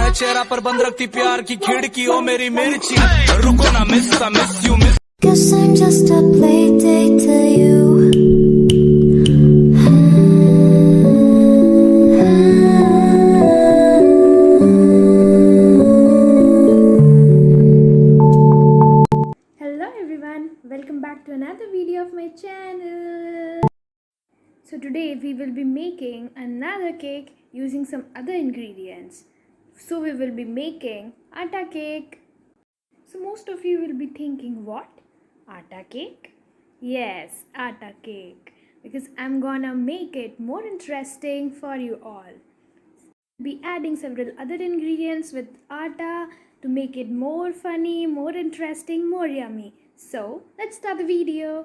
है चेहरा पर बंद रखती प्यार की खिड़की ओ मेरी मिर्ची रुको ना miss you miss Guess I'm just a play date to you. Hello everyone, welcome back to another video of my channel. So today we will be making another cake using some other ingredients. So we will be making atta cake. So most of you will be thinking, what? Atta cake? Yes, atta cake. Because I'm gonna make it more interesting for you all. Be adding several other ingredients with atta to make it more funny, more interesting, more yummy. So let's start the video.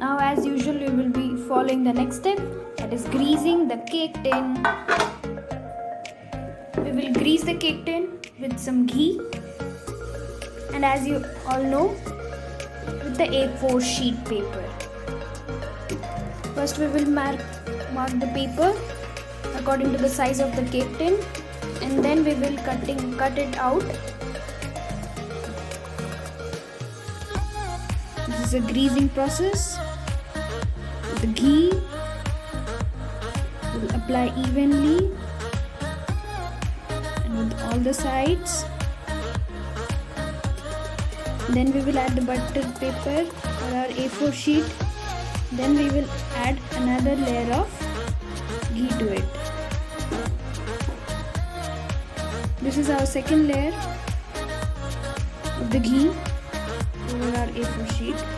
Now as usual we will be following the next step, that is greasing the cake tin. We will grease the cake tin with some ghee, and as you all know, with the A4 sheet paper. First we will mark the paper according to the size of the cake tin, and then we will cut it out. This is a greasing process. The ghee will apply evenly and with all the sides. Then we will add the buttered paper or our A4 sheet. Then we will add another layer of ghee to it. This is our second layer of the ghee over our A4 sheet.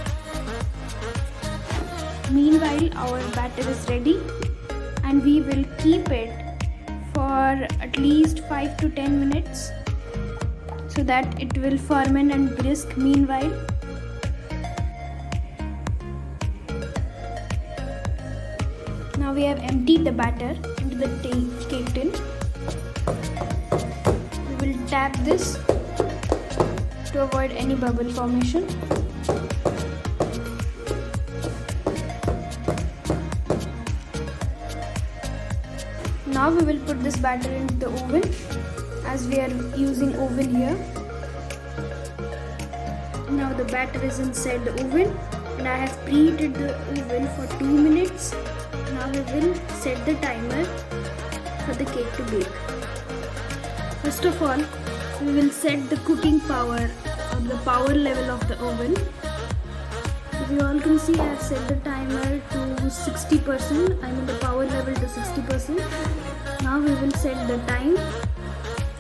Meanwhile, our batter is ready, and we will keep it for at least 5 to 10 minutes so that it will ferment and brisk meanwhile. Now we have emptied the batter into the cake tin. We will tap this to avoid any bubble formation. Now we will put this batter into the oven, as we are using oven here. Now the batter is inside the oven, and I have preheated the oven for 2 minutes. Now we will set the timer for the cake to bake. First of all, we will set the cooking power or the power level of the oven. If you all can see, I have set the timer to 60%. I mean the power level to 60%. Now we will set the time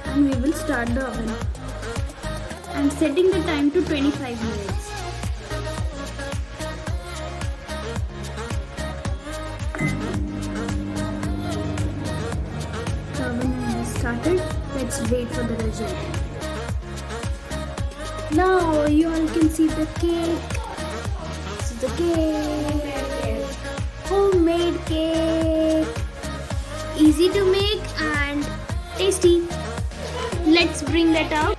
and we will start the oven. I am setting the time to 25 minutes. The oven has started. Let's wait for the result. Now you all can see the cake. This is the cake. Homemade cake. Easy to make and tasty. Let's bring that out.